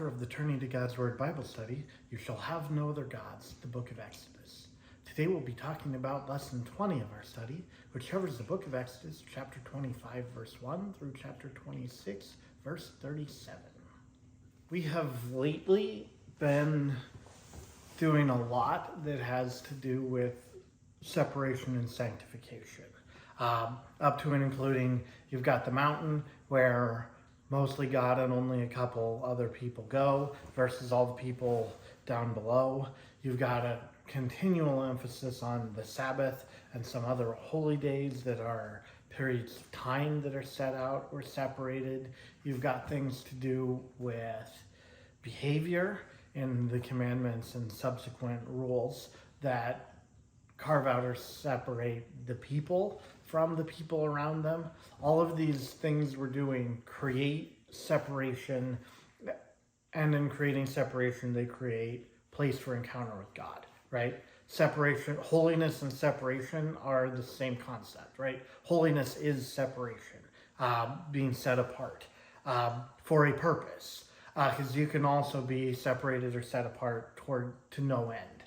author of the Turning to God's Word Bible study, You Shall Have No Other Gods, the book of Exodus. Today we'll be talking about lesson 20 of our study, which covers the book of Exodus, chapter 25, verse 1 through chapter 26, verse 37. We have lately been doing a lot that has to do with separation and sanctification. Up to and including, you've got the mountain where mostly God and only a couple other people go versus all the people down below. You've got a continual emphasis on the Sabbath and some other holy days that are periods of time that are set out or separated. You've got things to do with behavior in the commandments and subsequent rules that carve out or separate the people from the people around them. All of these things we're doing create separation, and in creating separation, they create place for encounter with God, right? Separation, holiness and separation are the same concept, right? Holiness is separation, being set apart for a purpose, because you can also be separated or set apart to no end.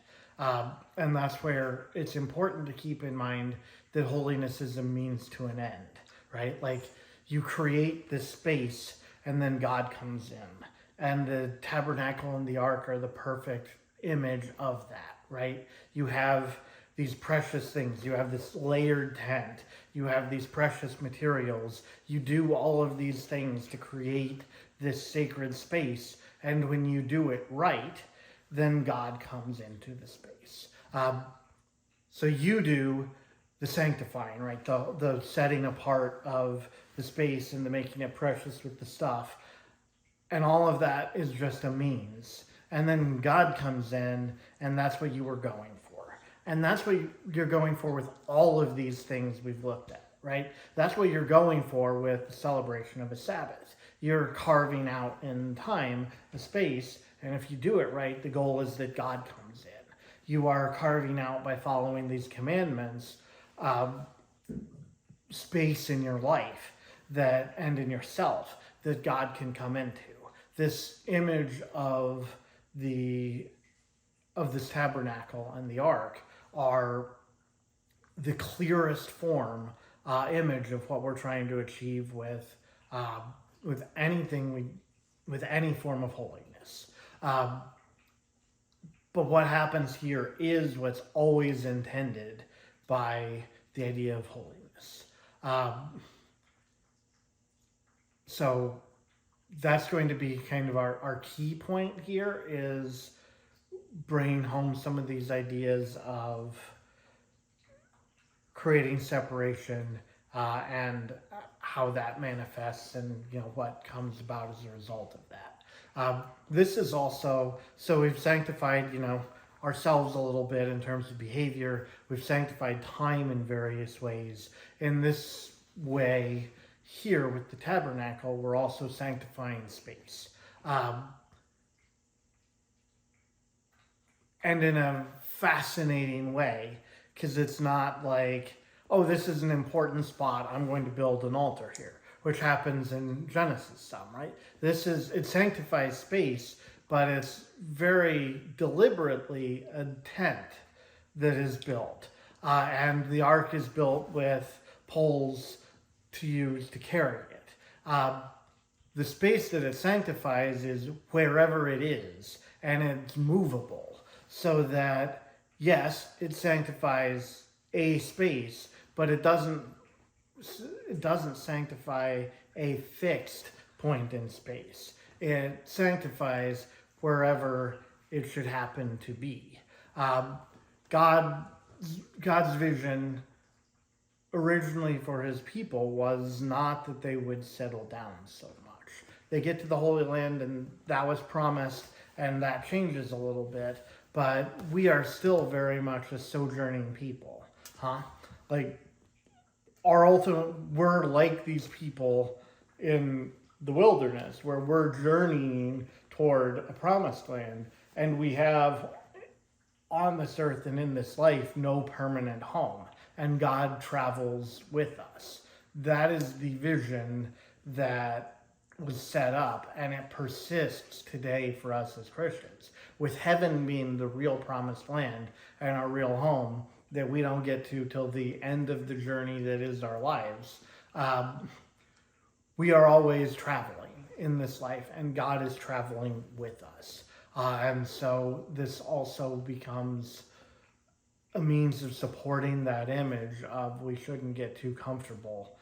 And that's where it's important to keep in mind that holiness is a means to an end, right? Like you create this space and then God comes in. And the tabernacle and the ark are the perfect image of that, right? You have these precious things. You have this layered tent. You have these precious materials. You do all of these things to create this sacred space. And when you do it right, then God comes into the space. So you do the sanctifying, right? The setting apart of the space and the making it precious with the stuff. And all of that is just a means. And then God comes in, and that's what you were going for. And that's what you're going for with all of these things we've looked at, right? That's what you're going for with the celebration of a Sabbath. You're carving out in time a space, and if you do it right, the goal is that God comes in. You are carving out, by following these commandments, space in your life and in yourself that God can come into. This image of this tabernacle and the ark are the clearest form image of what we're trying to achieve with any form of holiness. But what happens here is what's always intended by the idea of holiness. So that's going to be kind of our key point here, is bringing home some of these ideas of creating separation and how that manifests, and what comes about as a result of that. This is also, so we've sanctified ourselves a little bit in terms of behavior. We've sanctified time in various ways. In this way here with the tabernacle, we're also sanctifying space. And in a fascinating way, because it's not like, oh, this is an important spot, I'm going to build an altar here, which happens in Genesis some, right? It sanctifies space, but it's very deliberately a tent that is built. And the ark is built with poles to use to carry it. The space that it sanctifies is wherever it is, and it's movable. So that, yes, it sanctifies a space, but it doesn't sanctify a fixed point in space. It sanctifies wherever it should happen to be. God's vision originally for his people was not that they would settle down so much. They get to the Holy Land, and that was promised, and that changes a little bit, but we are still very much a sojourning people, Like, we're like these people in the wilderness, where we're journeying toward a promised land, and we have on this earth and in this life no permanent home, and God travels with us. That is the vision that was set up, and it persists today for us as Christians, with heaven being the real promised land and our real home that we don't get to till the end of the journey that is our lives. We are always traveling in this life, and God is traveling with us. And so this also becomes a means of supporting that image of we shouldn't get too comfortable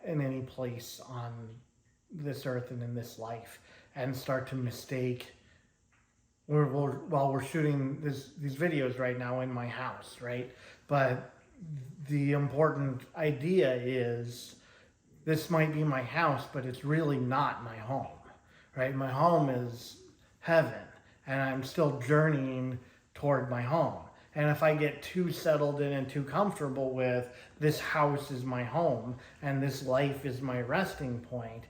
in any place on this earth and in this life and start to mistake. While we're shooting these videos right now in my house, right? But the important idea is this might be my house, but it's really not my home, right? My home is heaven, and I'm still journeying toward my home. And if I get too settled in and too comfortable with this house is my home and this life is my resting point,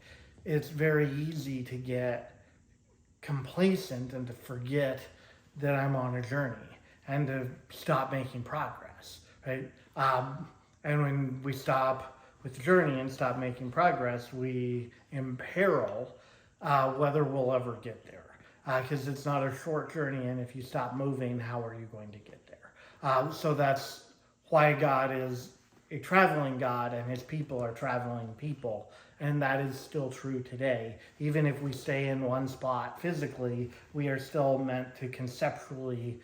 it's very easy to get complacent and to forget that I'm on a journey and to stop making progress, right? And when we stop with the journey and stop making progress, we imperil whether we'll ever get there. Because it's not a short journey, and if you stop moving, how are you going to get there? So that's why God is a traveling God, and his people are traveling people, and that is still true today. Even if we stay in one spot physically, we are still meant to conceptually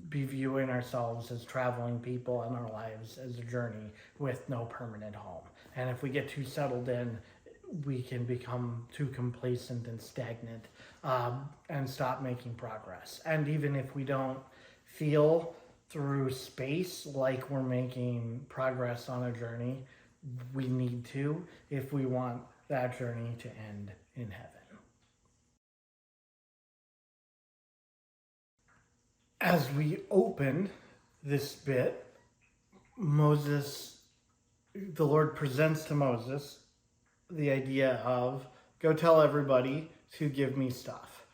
be viewing ourselves as traveling people and our lives as a journey with no permanent home. And if we get too settled in, we can become too complacent and stagnant and stop making progress. And even if we don't feel through space like we're making progress on a journey, we need to if we want that journey to end in heaven. As we open this bit, the Lord presents to Moses the idea of go tell everybody to give me stuff,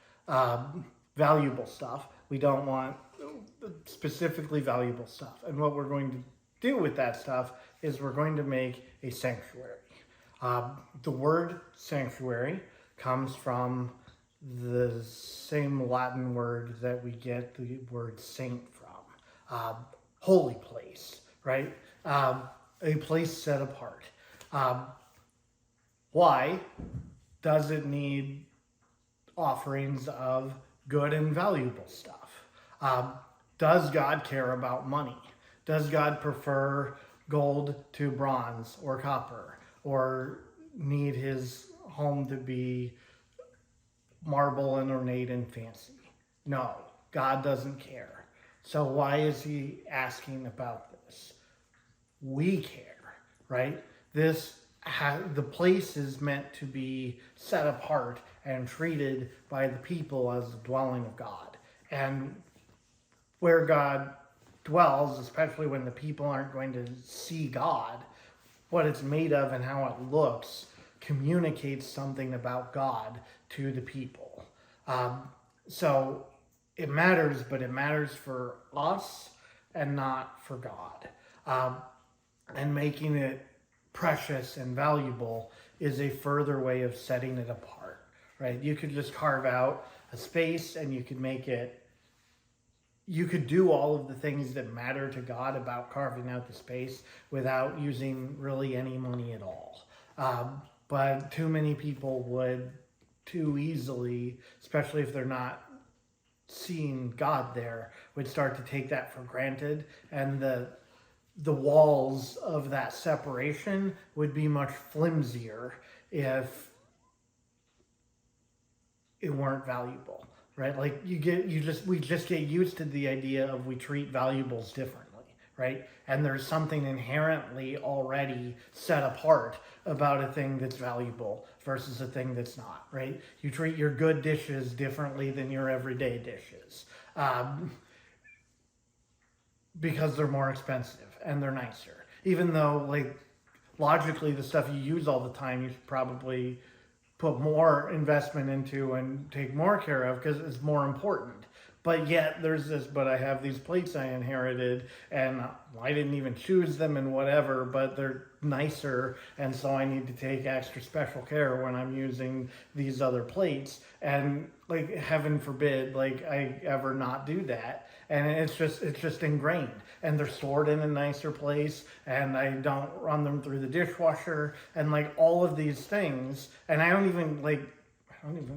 valuable stuff. We don't want specifically valuable stuff. And what we're going to do with that stuff is we're going to make a sanctuary. The word sanctuary comes from the same Latin word that we get the word saint from. Holy place, right? A place set apart. Why does it need offerings of good and valuable stuff? Does God care about money? Does God prefer gold to bronze or copper, or need his home to be marble and ornate and fancy? No, God doesn't care. So why is he asking about this? We care, right? The place is meant to be set apart and treated by the people as the dwelling of God. And where God dwells, especially when the people aren't going to see God, what it's made of and how it looks communicates something about God to the people. So it matters, but it matters for us and not for God. And making it precious and valuable is a further way of setting it apart, right? You could just carve out a space and you could do all of the things that matter to God about carving out the space without using really any money at all. But too many people would too easily, especially if they're not seeing God there, would start to take that for granted, and the walls of that separation would be much flimsier if it weren't valuable, right? Like we just get used to the idea of we treat valuables differently, right? And there's something inherently already set apart about a thing that's valuable versus a thing that's not, right? You treat your good dishes differently than your everyday dishes. Because they're more expensive and they're nicer. Even though, like, logically, the stuff you use all the time, you should probably put more investment into and take more care of because it's more important. But yet there's this, but I have these plates I inherited and I didn't even choose them and whatever, but they're nicer. And so I need to take extra special care when I'm using these other plates. And like, heaven forbid, like I ever not do that. And it's just ingrained, and they're stored in a nicer place, and I don't run them through the dishwasher, and like all of these things. And I don't even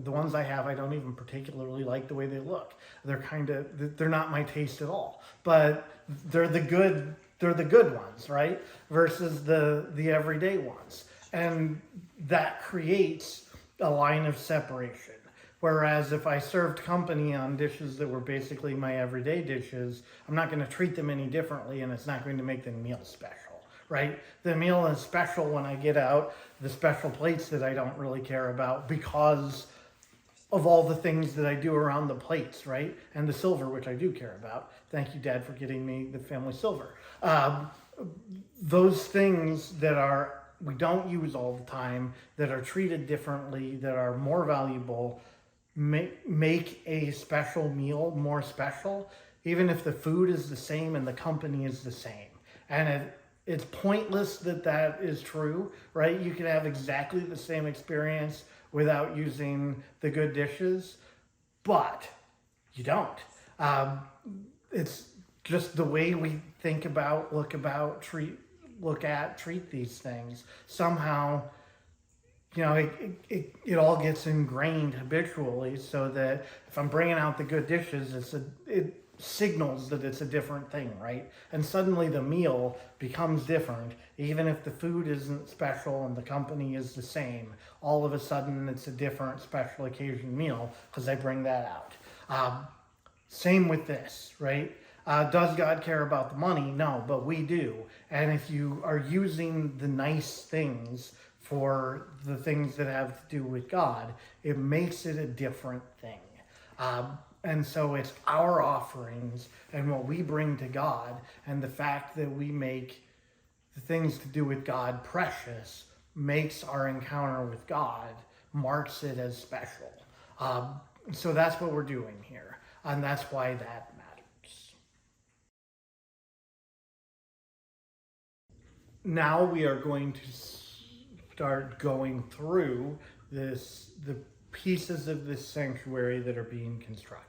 the ones I have, I don't even particularly like the way they look. They're not my taste at all. But they're the good ones, right? Versus the everyday ones. And that creates a line of separation. Whereas if I served company on dishes that were basically my everyday dishes, I'm not going to treat them any differently, and it's not going to make the meal special, right? The meal is special when I get out the special plates that I don't really care about because of all the things that I do around the plates, right? And the silver, which I do care about. Thank you, Dad, for getting me the family silver. Those things that we don't use all the time, that are treated differently, that are more valuable, make a special meal more special, even if the food is the same and the company is the same. And it's pointless that is true, right? You can have exactly the same experience without using the good dishes, but you don't. It's just the way we think about, treat these things. Somehow, it all gets ingrained habitually, so that if I'm bringing out the good dishes, it signals that it's a different thing, right? And suddenly the meal becomes different, even if the food isn't special and the company is the same. All of a sudden, it's a different special occasion meal because I bring that out. Same with this, right? Does God care about the money? No, but we do. And if you are using the nice things for the things that have to do with God, it makes it a different thing. And so it's our offerings and what we bring to God, and the fact that we make the things to do with God precious makes our encounter with God, marks it as special. So that's what we're doing here, and that's why that matters. Now we are going to start going through the pieces of this sanctuary that are being constructed.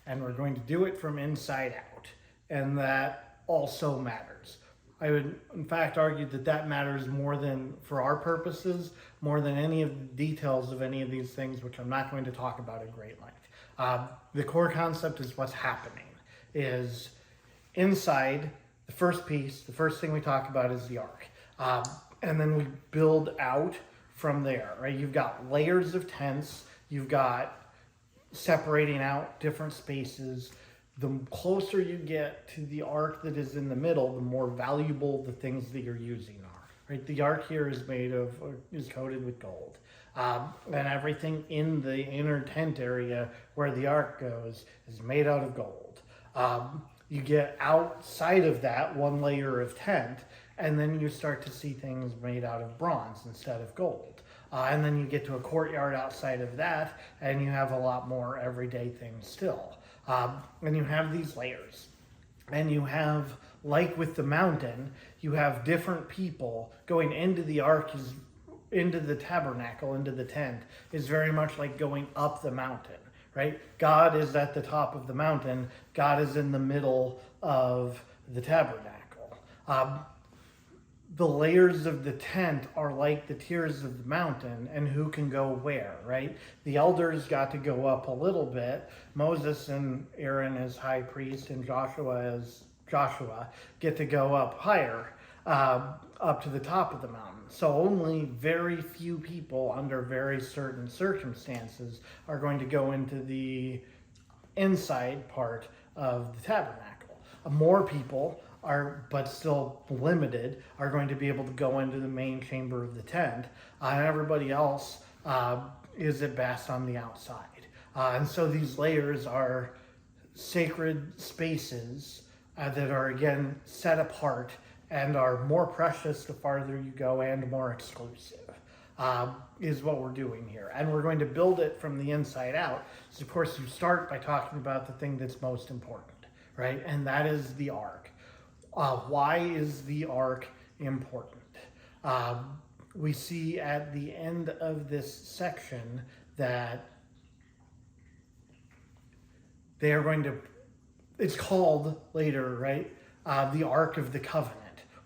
And we're going to do it from inside out. And that also matters. I would, in fact, argue that matters more than, for our purposes, more than any of the details of any of these things, which I'm not going to talk about at great length. The core concept is what's happening. Is inside, the first piece, the first thing we talk about is the ark. And then we build out from there, right? You've got layers of tents. You've got separating out different spaces. The closer you get to the ark that is in the middle, the more valuable the things that you're using are, right? The ark here is coated with gold. And everything in the inner tent area where the ark goes is made out of gold. You get outside of that one layer of tent, and then you start to see things made out of bronze instead of gold. And then you get to a courtyard outside of that, and you have a lot more everyday things still. And you have these layers. And you have, like with the mountain, you have different people going into the ark, into the tabernacle, into the tent, is very much like going up the mountain, right? God is at the top of the mountain. God is in the middle of the tabernacle. The layers of the tent are like the tiers of the mountain, and who can go where, right? The elders got to go up a little bit. Moses and Aaron as high priest and Joshua as Joshua get to go up higher, up to the top of the mountain. So only very few people under very certain circumstances are going to go into the inside part of the tabernacle. More people but still limited, are going to be able to go into the main chamber of the tent, and everybody else is at best on the outside. And so these layers are sacred spaces that are, again, set apart and are more precious the farther you go and more exclusive. is what we're doing here. And we're going to build it from the inside out. So, of course, you start by talking about the thing that's most important, right? And that is the ark. Why is the ark important? We see at the end of this section that they are going to, it's called later, right? The Ark of the Covenant.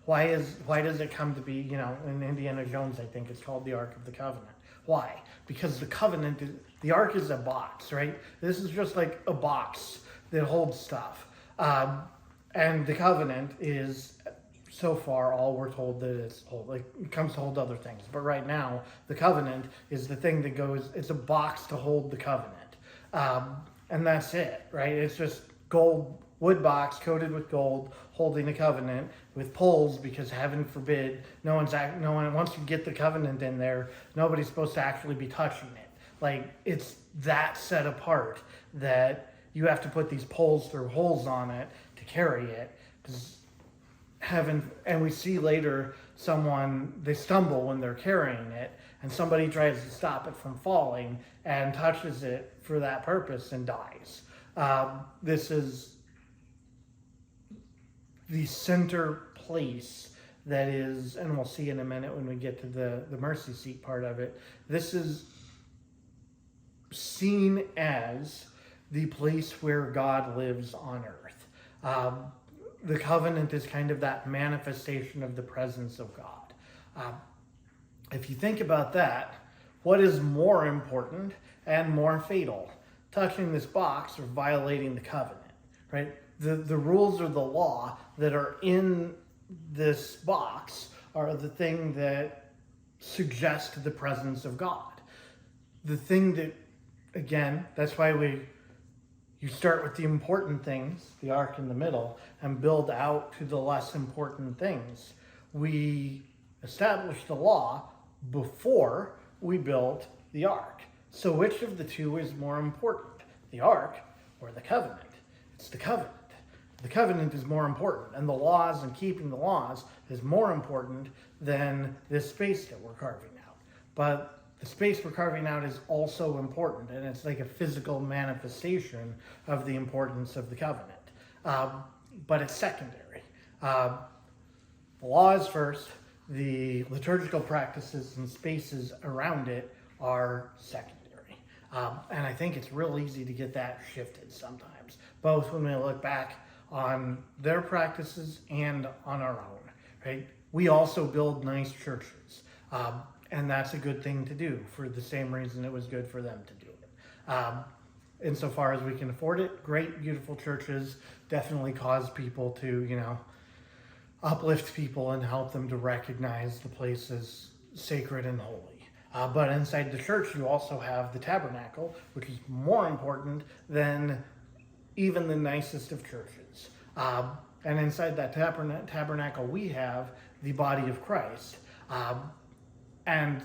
Why does it come to be, in Indiana Jones, I think it's called the Ark of the Covenant. Why? Because the Ark is a box, right? This is just like a box that holds stuff. And the Covenant is, so far, all we're told that it's it comes to hold other things. But right now, the Covenant is the thing that it's a box to hold the Covenant. And that's it, right? It's just wood box coated with gold, holding the covenant with poles, because heaven forbid, no one, once you get the covenant in there, nobody's supposed to actually be touching it. Like, it's that set apart that you have to put these poles through holes on it to carry it, because heaven, and we see later they stumble when they're carrying it, and somebody tries to stop it from falling and touches it for that purpose and dies. This is the center place that is, and we'll see in a minute when we get to the mercy seat part of it, this is seen as the place where God lives on earth. The covenant is kind of that manifestation of the presence of God. If you think about that, what is more important and more fatal? Touching this box or violating the covenant, right? The rules or the law that are in this box are the thing that suggest the presence of God. The thing that, again, that's why you start with the important things, the ark in the middle, and build out to the less important things. We established the law before we built the ark. So which of the two is more important, the ark or the covenant? It's the covenant. The covenant is more important, and the laws and keeping the laws is more important than this space that we're carving out. But the space we're carving out is also important, and it's like a physical manifestation of the importance of the covenant. But it's secondary. The law is first. The liturgical practices and spaces around it are secondary. And I think it's real easy to get that shifted sometimes, both when we look back on their practices and on our own, right? We also build nice churches, and that's a good thing to do for the same reason it was good for them to do it. Insofar as we can afford it, great, beautiful churches definitely cause people to, uplift people and help them to recognize the place as sacred and holy. But inside the church, you also have the tabernacle, which is more important than even the nicest of churches. And inside that tabernacle, we have the body of Christ. And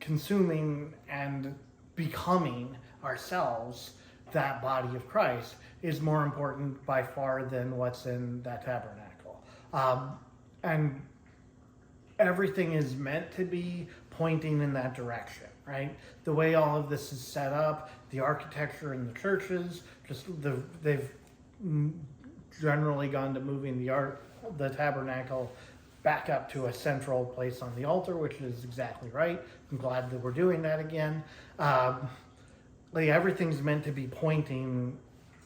consuming and becoming ourselves that body of Christ is more important by far than what's in that tabernacle. And everything is meant to be pointing in that direction, right? The way all of this is set up, the architecture in the churches, they've generally gone to moving the tabernacle back up to a central place on the altar, which is exactly right. I'm glad that we're doing that again. Everything's meant to be pointing,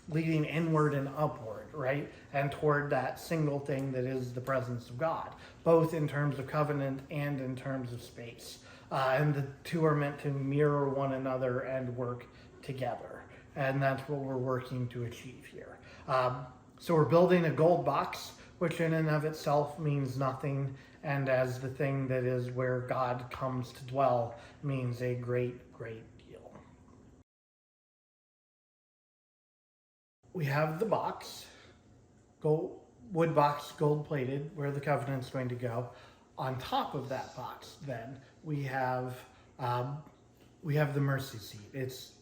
leading inward and upward, right? And toward that single thing that is the presence of God, both in terms of covenant and in terms of space. And the two are meant to mirror one another and work together. And that's what we're working to achieve here. So we're building a gold box, which in and of itself means nothing, and as the thing that is where God comes to dwell means a great, great deal. We have the box, wood box, gold plated, where the covenant's going to go. On top of that box, then, we have the mercy seat. It's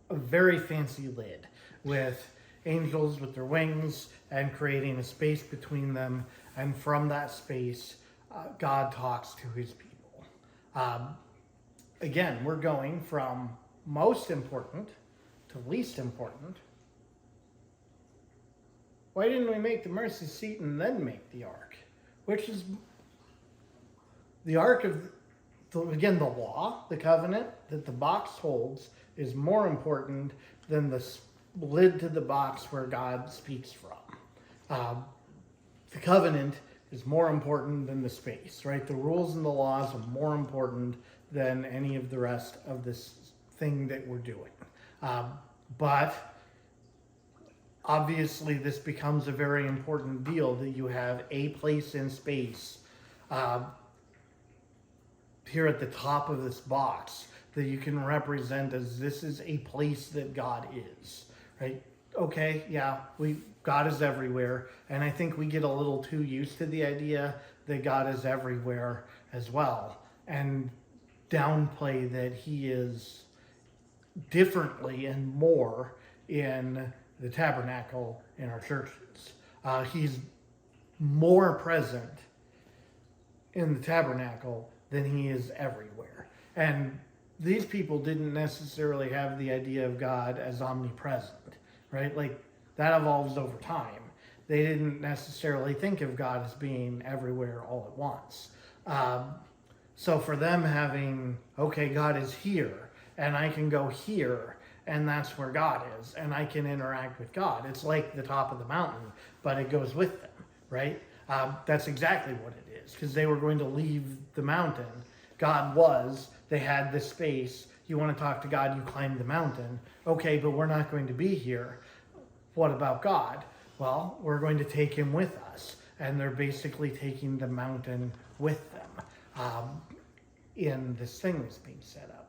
a very fancy lid with angels with their wings and creating a space between them, and from that space God talks to his people. Again, we're going from most important to least important. Why didn't we make the mercy seat and then make the ark? Which is the ark of, again, the law, the covenant that the box holds is more important than the lid to the box where God speaks from. The covenant is more important than the space, right? The rules and the laws are more important than any of the rest of this thing that we're doing. But obviously this becomes a very important deal that you have a place in space here at the top of this box that you can represent as this is a place that God is, right? Okay, yeah, God is everywhere, and I think we get a little too used to the idea that God is everywhere as well, and downplay that he is differently and more in the tabernacle in our churches. He's more present in the tabernacle than he is everywhere. And these people didn't necessarily have the idea of God as omnipresent, right? Like, that evolves over time. They didn't necessarily think of God as being everywhere all at once. So for them having, okay, God is here, and I can go here, and that's where God is, and I can interact with God. It's like the top of the mountain, but it goes with them, right? That's exactly what it is, because they were going to leave the mountain. God was, they had this space. You want to talk to God, you climb the mountain. Okay, but we're not going to be here. What about God? Well, we're going to take him with us. And they're basically taking the mountain with them in this thing that's being set up.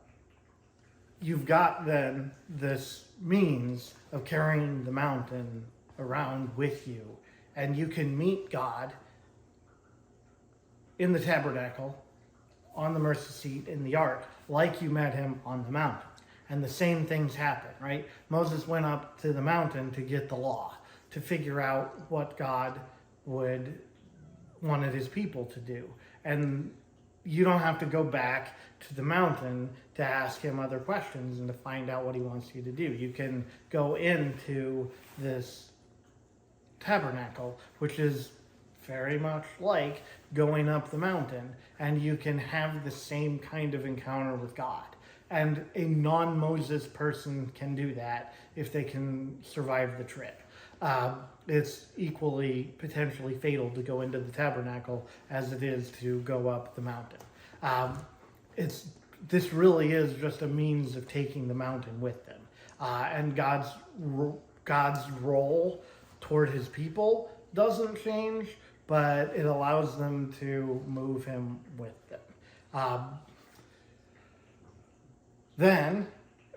You've got then this means of carrying the mountain around with you. And you can meet God in the tabernacle, on the mercy seat, in the ark, like you met him on the mountain. And the same things happen, right? Moses went up to the mountain to get the law, to figure out what God wanted his people to do. And you don't have to go back to the mountain to ask him other questions and to find out what he wants you to do. You can go into this tabernacle, which is very much like going up the mountain, and you can have the same kind of encounter with God. And a non-Moses person can do that if they can survive the trip. It's equally potentially fatal to go into the tabernacle as it is to go up the mountain. This really is just a means of taking the mountain with them. And God's role toward his people doesn't change, but it allows them to move him with them. Then,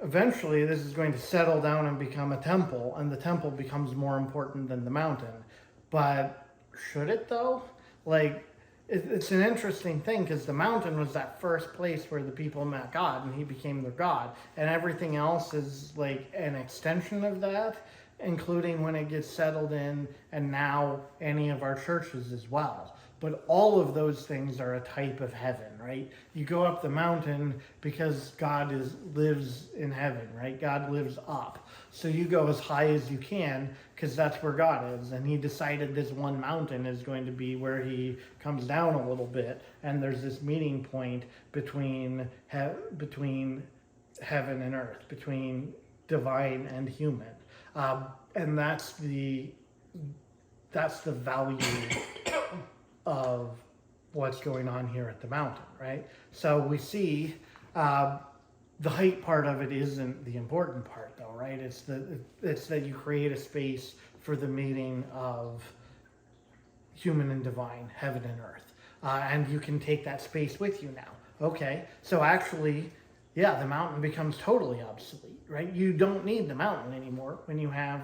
eventually, this is going to settle down and become a temple, and the temple becomes more important than the mountain. But should it, though? Like, it's an interesting thing, because the mountain was that first place where the people met God, and he became their God. And everything else is like an extension of that, including when it gets settled in, and now any of our churches as well. But all of those things are a type of heaven, right? You go up the mountain because God lives in heaven, right? God lives up. So you go as high as you can because that's where God is. And he decided this one mountain is going to be where he comes down a little bit. And there's this meeting point between heaven and earth, between divine and human. And that's the value of what's going on here at the mountain, right? So we see the height part of it isn't the important part, though, right? It's that you create a space for the meeting of human and divine, heaven and earth, and you can take that space with you now. Okay, so actually, yeah, the mountain becomes totally obsolete, right? You don't need the mountain anymore when you can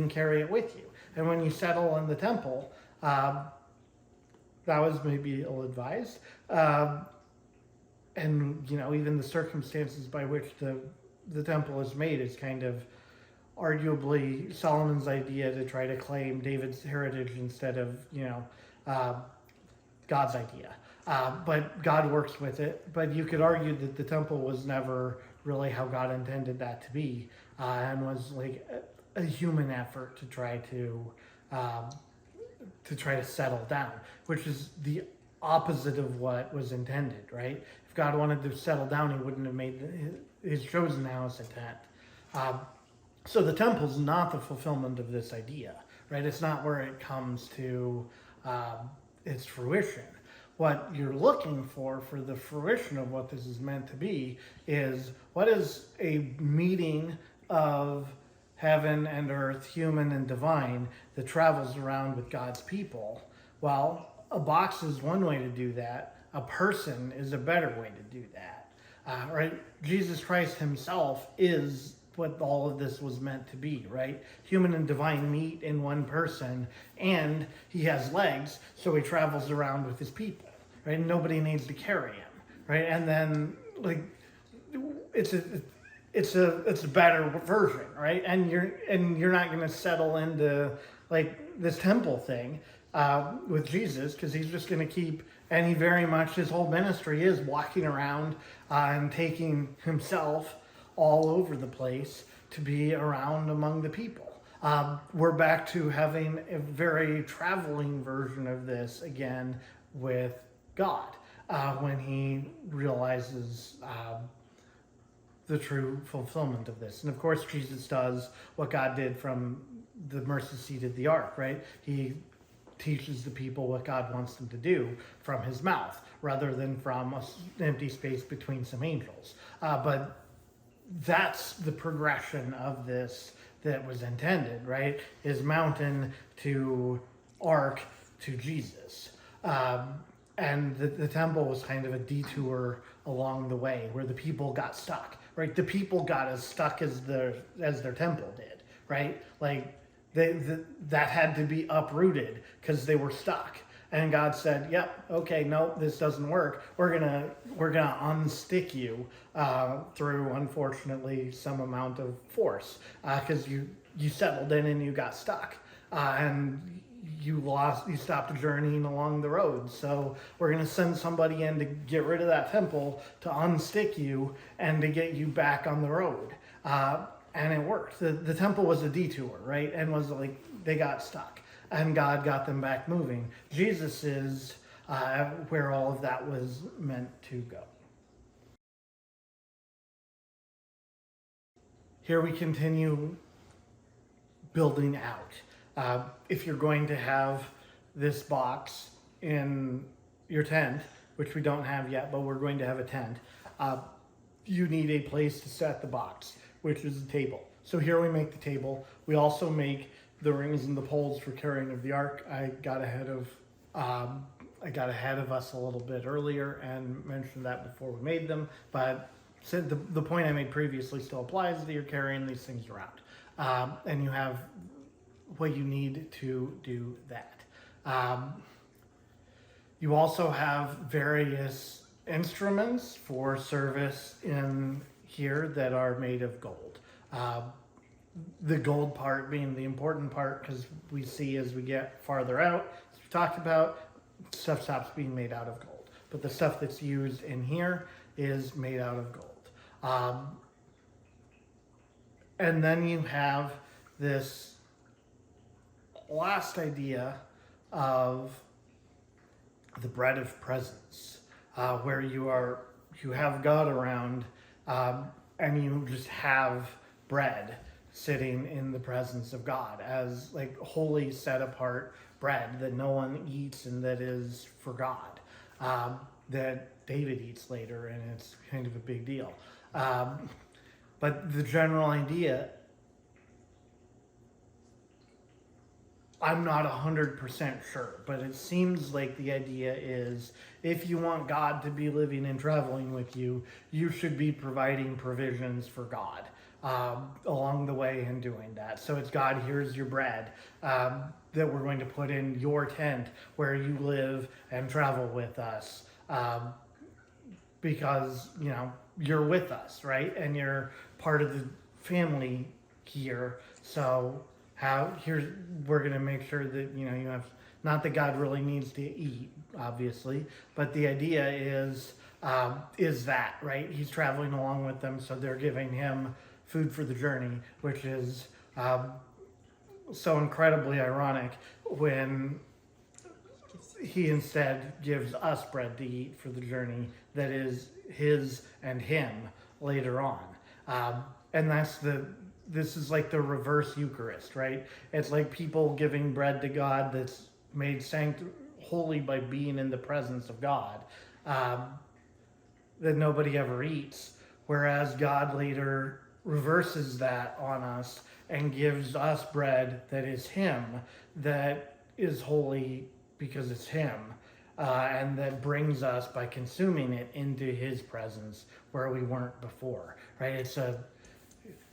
carry it with you, and when you settle in the temple. That was maybe ill-advised. And, even the circumstances by which the temple is made is kind of arguably Solomon's idea to try to claim David's heritage instead of, God's idea. But God works with it. But you could argue that the temple was never really how God intended that to be, and was like a human effort to try to settle down, which is the opposite of what was intended, right? If God wanted to settle down, he wouldn't have made his chosen house a tent. So the temple's not the fulfillment of this idea, right? It's not where it comes to its fruition. What you're looking for the fruition of what this is meant to be, is what is a meeting of heaven and earth, human and divine, that travels around with God's people. Well, a box is one way to do that. A person is a better way to do that. Right? Jesus Christ himself is what all of this was meant to be, right? Human and divine meet in one person, and he has legs, so he travels around with his people, right? Nobody needs to carry him, right? And then, like, it's a better version, right? And you're not going to settle into like this temple thing with Jesus, because he's just going to keep, and he very much, his whole ministry is walking around and taking himself all over the place to be around among the people. We're back to having a very traveling version of this again with God, when he realizes the true fulfillment of this. And of course, Jesus does what God did from the mercy seat of the ark, right? He teaches the people what God wants them to do from his mouth, rather than from an empty space between some angels. But that's the progression of this that was intended, right? Is mountain to ark to Jesus. And the temple was kind of a detour along the way where the people got stuck, right? The people got as stuck as their temple did, right? Like that had to be uprooted because they were stuck. And God said, "Yep, okay, no, this doesn't work. We're gonna unstick you through, unfortunately, some amount of force, because you settled in and you got stuck, and you stopped journeying along the road. So we're gonna send somebody in to get rid of that temple, to unstick you, and to get you back on the road." And it worked. The temple was a detour, right? And was like, they got stuck, and God got them back moving. Jesus is where all of that was meant to go. Here we continue building out. If you're going to have this box in your tent, which we don't have yet, but we're going to have a tent, you need a place to set the box, which is the table. So here we make the table. We also make the rings and the poles for carrying of the ark. I got ahead of us a little bit earlier and mentioned that before we made them, but said the point I made previously still applies, that you're carrying these things around, and you have what you need to do that. You also have various instruments for service in here that are made of gold. The gold part being the important part, because we see as we get farther out, as we talked about, stuff stops being made out of gold. But the stuff that's used in here is made out of gold. And then you have this last idea of the bread of presence, where you have God around, and you just have bread sitting in the presence of God as like holy, set apart bread that no one eats and that is for God, that David eats later, and it's kind of a big deal. But the general idea, I'm not 100% sure, but it seems like the idea is, if you want God to be living and traveling with you, you should be providing provisions for God along the way in doing that. So it's, God, here's your bread that we're going to put in your tent where you live and travel with us, because, you're with us, right? And you're part of the family here. So we're going to make sure that, you have, not that God really needs to eat, obviously, but the idea is that, right? He's traveling along with them, so they're giving him food for the journey, which is so incredibly ironic when he instead gives us bread to eat for the journey that is his and him later on. And this is like the reverse Eucharist, right? It's like people giving bread to God that's made holy by being in the presence of God, that nobody ever eats. Whereas God later reverses that on us and gives us bread that is him, that is holy because it's him, and that brings us, by consuming it, into his presence where we weren't before, right?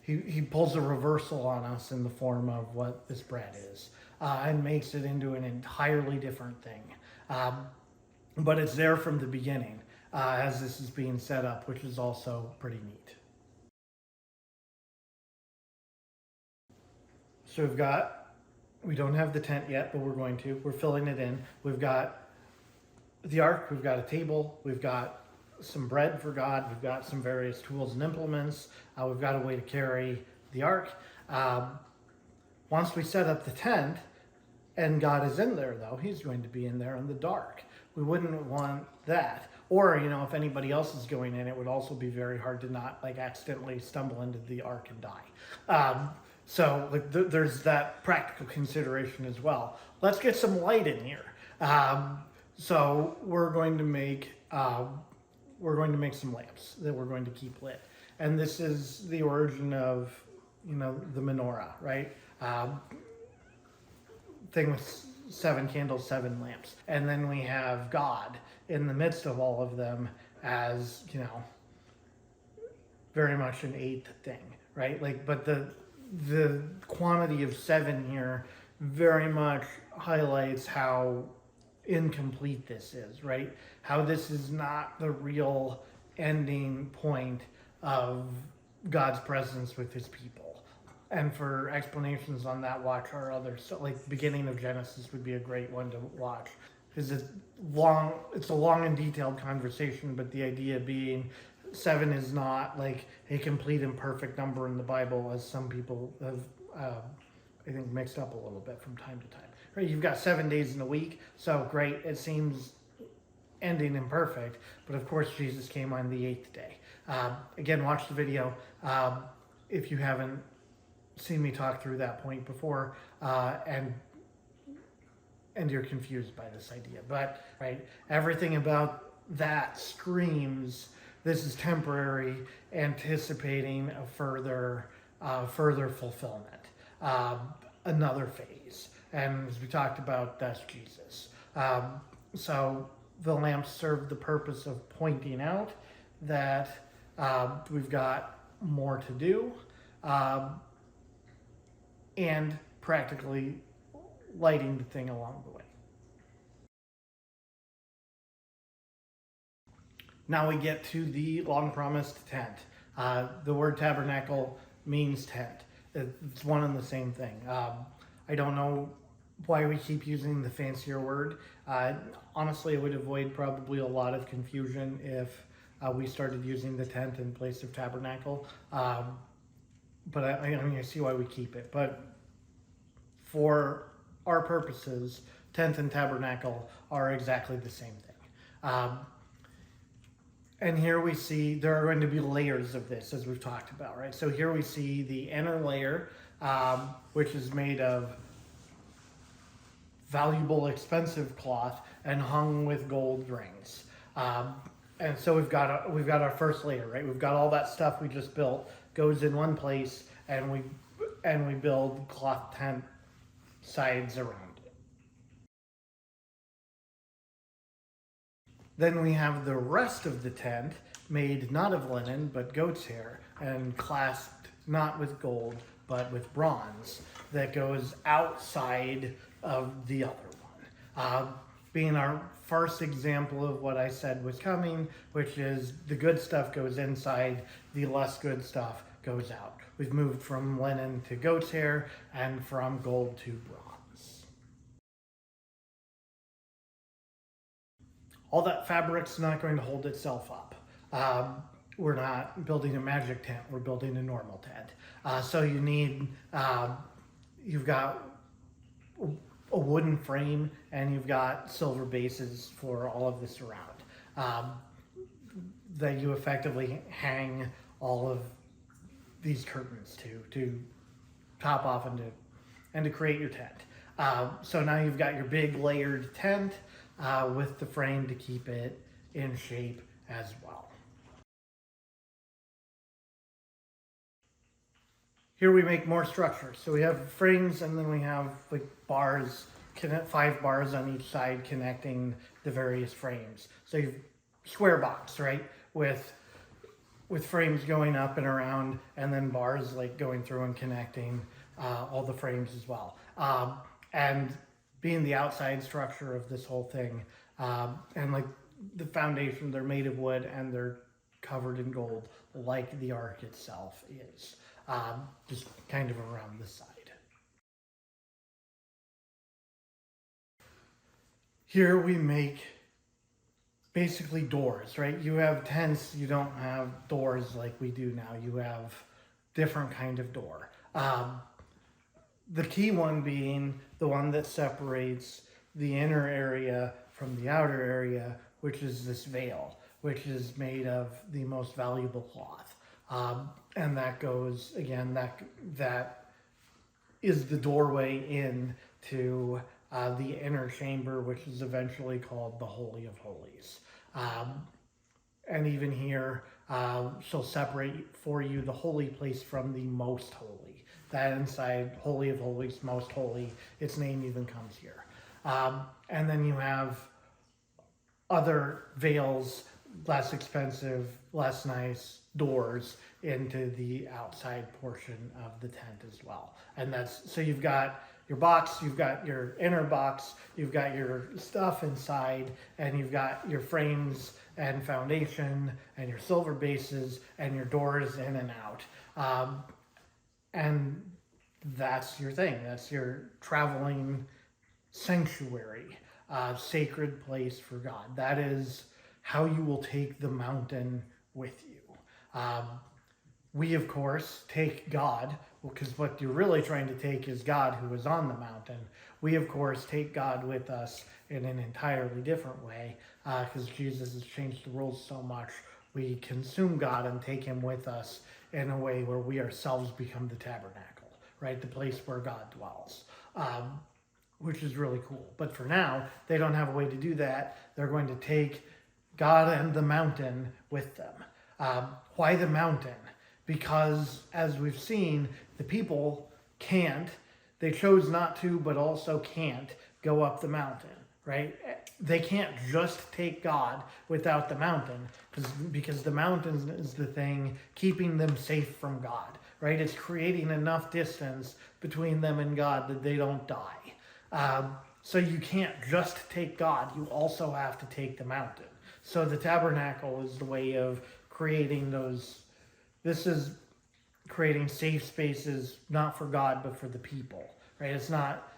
He pulls a reversal on us in the form of what this bread is, and makes it into an entirely different thing. But it's there from the beginning, as this is being set up, which is also pretty neat. So we don't have the tent yet, but we're filling it in. We've got the ark, we've got a table, we've got some bread for God, we've got some various tools and implements, we've got a way to carry the ark. Once we set up the tent, and God is in there, though, he's going to be in there in the dark. We wouldn't want that. Or, if anybody else is going in, it would also be very hard to not accidentally stumble into the ark and die. So there's that practical consideration as well. Let's get some light in here. So we're going to make some lamps that we're going to keep lit, and this is the origin of the menorah, right? Thing with 7 candles, 7 lamps, and then we have God in the midst of all of them as very much an 8th thing, right? But the quantity of 7 here very much highlights how incomplete this is, right? How this is not the real ending point of God's presence with his people. And for explanations on that, watch our other, beginning of Genesis would be a great one to watch. It's a long and detailed conversation, but the idea being 7 is not a complete and perfect number in the Bible, as some people have, I think, mixed up a little bit from time to time. Right? You've got 7 days in a week, so great, it seems ending imperfect, but of course Jesus came on the 8th day. Again, watch the video if you haven't seen me talk through that point before, and you're confused by this idea. But right, everything about that screams this is temporary, anticipating a further fulfillment, another phase. And as we talked about, that's Jesus. So the lamps serve the purpose of pointing out that we've got more to do, and practically lighting the thing along the way. Now we get to the long-promised tent. The word tabernacle means tent. It's one and the same thing. I don't know why we keep using the fancier word. Honestly, it would avoid probably a lot of confusion if we started using the tent in place of tabernacle. But I see why we keep it. But for our purposes, tent and tabernacle are exactly the same thing. And here we see there are going to be layers of this, as we've talked about, right? So here we see the inner layer, which is made of valuable, expensive cloth and hung with gold rings. And so we've got our first layer, right? We've got all that stuff we just built goes in one place, and we build cloth tent sides around it. Then we have the rest of the tent made not of linen but goat's hair, and clasped not with gold but with bronze, that goes outside of the other one. Being our first example of what I said was coming, which is the good stuff goes inside, the less good stuff goes out. We've moved from linen to goat's hair and from gold to bronze. All that fabric's not going to hold itself up. We're not building a magic tent, we're building a normal tent. So you need, you've got a wooden frame and you've got silver bases for all of this around. That you effectively hang all of these curtains to top off and to create your tent. So now you've got your big layered tent with the frame to keep it in shape as well. Here we make more structures. So we have frames and then we have like bars, 5 bars on each side connecting the various frames. So you've square box, right? With frames going up and around and then bars like going through and connecting all the frames as well. And being the outside structure of this whole thing, and like the foundation, they're made of wood and they're covered in gold like the ark itself is. Just kind of around the side. Here we make basically doors, right? You have tents, you don't have doors like we do now. You have different kind of door. The key one being the one that separates the inner area from the outer area, which is this veil, which is made of the most valuable cloth. And that goes, again, that is the doorway in to the inner chamber, which is eventually called the Holy of Holies. And even here, she'll separate for you the holy place from the most holy. That inside, Holy of Holies, most holy, its name even comes here. And then you have other veils, less expensive, less nice doors into the outside portion of the tent as well. And that's, so you've got your box, you've got your inner box, you've got your stuff inside, and you've got your frames and foundation and your silver bases and your doors in and out. And that's your thing. That's your traveling sanctuary, sacred place for God. That is how you will take the mountain with you. We, of course, take God, because what you're really trying to take is God who is on the mountain. We, of course, take God with us in an entirely different way, because Jesus has changed the rules so much. We consume God and take him with us in a way where we ourselves become the tabernacle, right? The place where God dwells, which is really cool. But for now, they don't have a way to do that. They're going to take God and the mountain with them. Why the mountain? Because, as we've seen, the people can't, they chose not to, but also can't go up the mountain, right? They can't just take God without the mountain, because the mountain is the thing keeping them safe from God, right? It's creating enough distance between them and God that they don't die. So you can't just take God, you also have to take the mountain. So the tabernacle is the way of creating those. This is creating safe spaces, not for God, but for the people, right? It's not,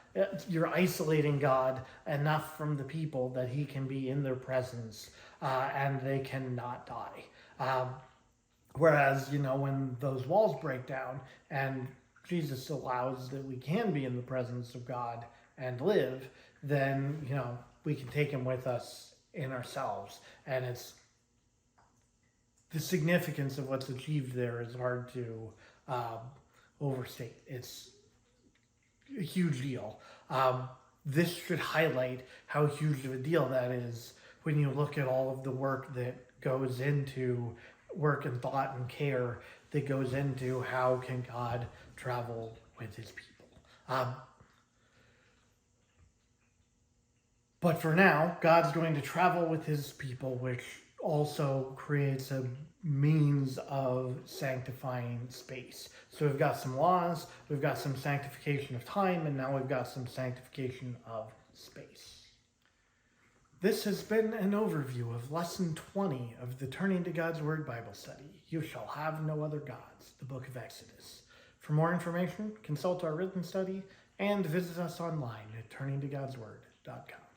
you're isolating God enough from the people that he can be in their presence and they cannot die. Whereas, when those walls break down and Jesus allows that we can be in the presence of God and live, then, we can take him with us in ourselves. And it's, the significance of what's achieved there is hard to overstate. It's a huge deal. This should highlight how huge of a deal that is when you look at all of the work that goes into work and thought and care that goes into how can God travel with his people. But for now, God's going to travel with his people, which also creates a means of sanctifying space. So we've got some laws, we've got some sanctification of time, and now we've got some sanctification of space. This has been an overview of Lesson 20 of the Turning to God's Word Bible Study. You shall have no other gods, the book of Exodus. For more information, consult our written study and visit us online at turningtogodsword.com.